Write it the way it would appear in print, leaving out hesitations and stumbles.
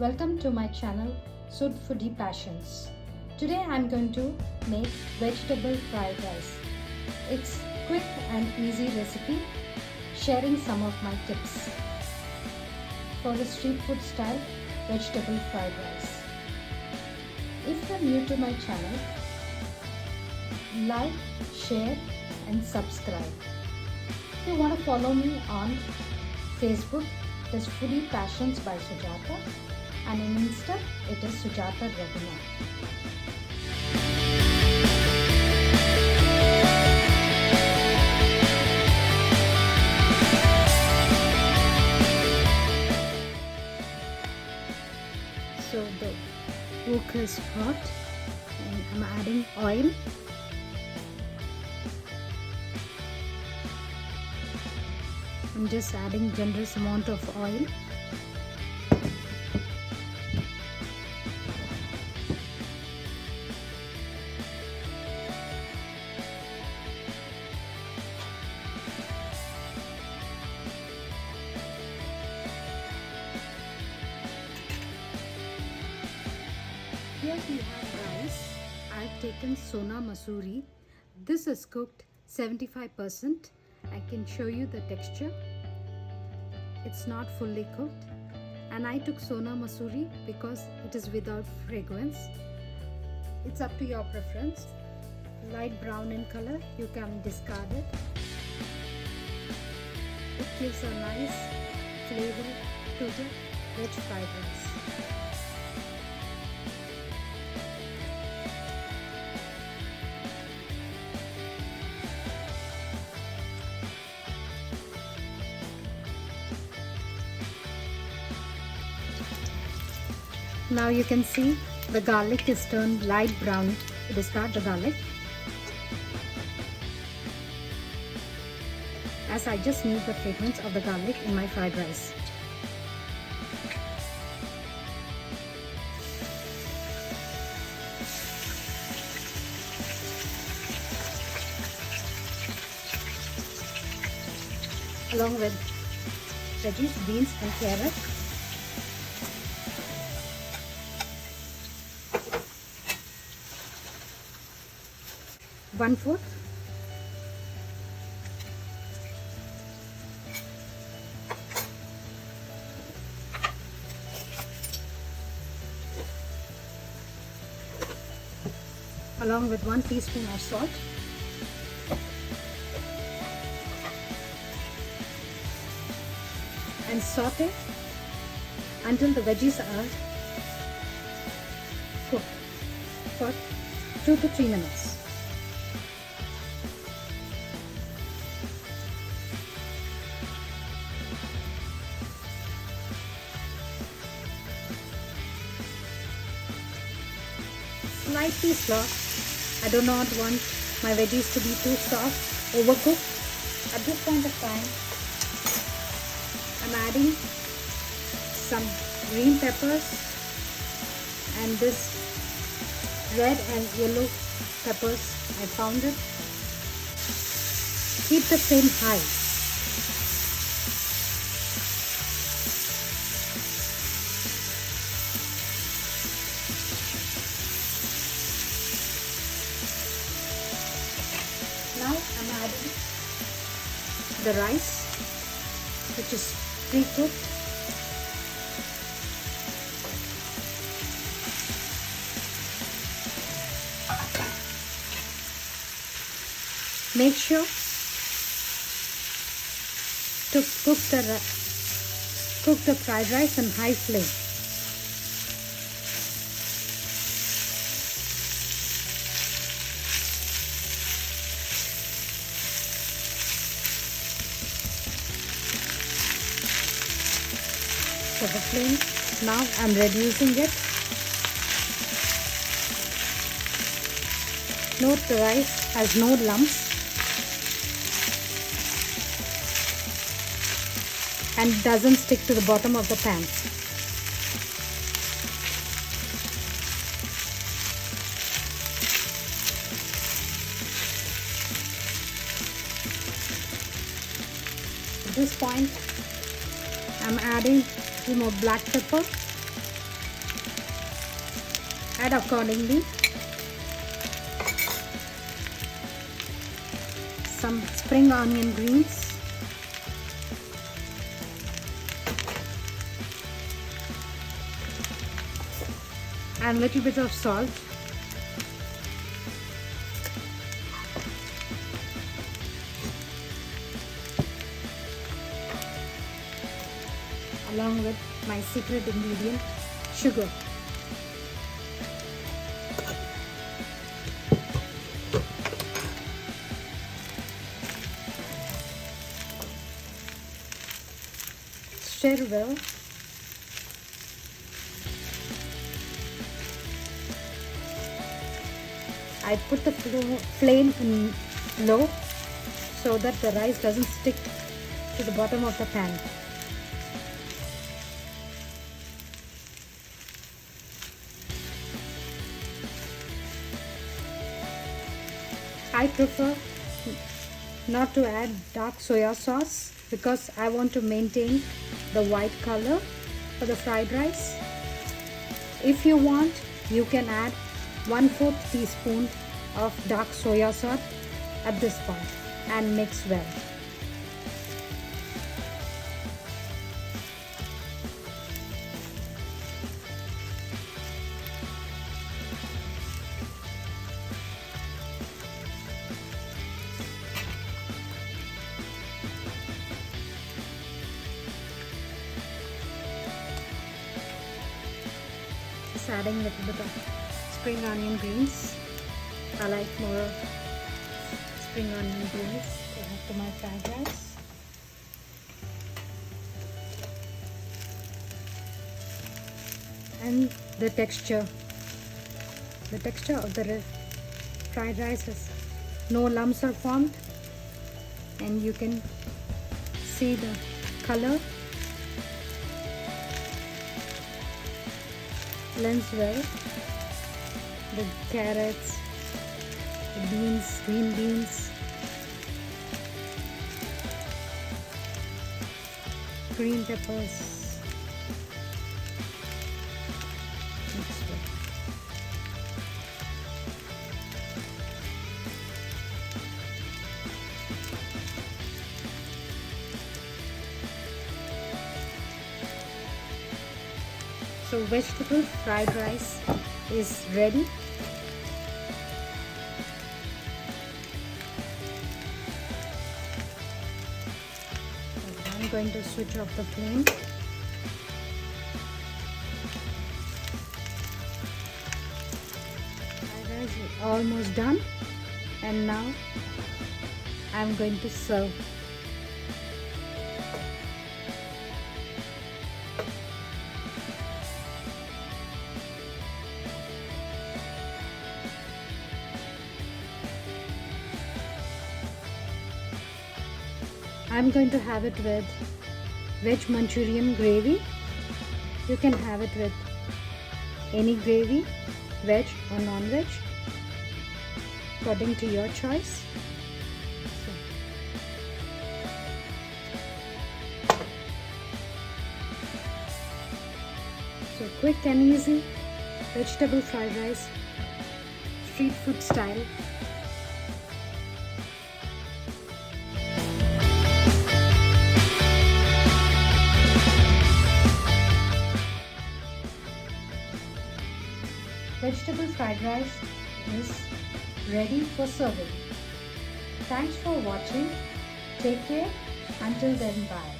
Welcome to my channel Foodie Passions. Today I'm going to make vegetable fried rice. It's quick and easy recipe, sharing some of my tips for a street food style vegetable fried rice. If you're new to my channel, like, share and subscribe. If you want to follow me on Facebook, it is Foodie Passions by Sujata, and in Insta it is Sujata Raghunath. So the wok is hot and I'm adding oil. I'm just adding generous amount of oil. Here we have rice. I've taken Sona Masuri. This is cooked 75%. I can show you the texture. It's not fully cooked. And I took Sona Masuri because it is without fragrance. It's up to your preference. Light brown in color, you can discard it. It gives a nice flavor to the veg fried rice. Now you can see the garlic is turned light brown. Discard the garlic, as I just need the fragrance of the garlic in my fried rice. Along with veggies, beans and carrot. One-fourth. Along with 1 teaspoon of salt. And saute until the veggies are cooked for 2 to 3 minutes. Slightly slow. I do not want my veggies to be too soft, overcooked. At this point of time, I'm adding some green peppers and this red and yellow peppers I pounded. Keep the flame high. Now I'm adding the rice, which is pre-cooked. Make sure to cook the fried rice on high flame. So the flame, now I'm reducing it. Note the rice has no lumps and doesn't stick to the bottom of the pan. At this point, I'm adding a little more black pepper Add accordingly. Some spring onion greens. And a little bit of salt. Along with my secret ingredient, sugar. Stir well. I put the flame in low so that the rice doesn't stick to the bottom of the pan. I prefer not to add dark soya sauce because I want to maintain the white color for the fried rice. If you want, you can add 1/4 teaspoon of dark soya sauce at this point and mix well. Just adding a little bit of spring onion greens. I like more spring onion greens to add to my fried rice. And the texture of the fried rice is no lumps are formed, and you can see the color blends well. The carrots, the beans, green beans, green peppers. Mix well. So vegetable fried rice is ready. I'm going to switch off the flame. Fried rice is almost done, and now I'm going to serve. I'm going to have it with veg Manchurian gravy. You can have it with any gravy, veg or non-veg, according to your choice. So quick and easy vegetable fried rice, street food style. Vegetable fried rice is ready for serving. Thanks for watching. Take care. Until then, bye.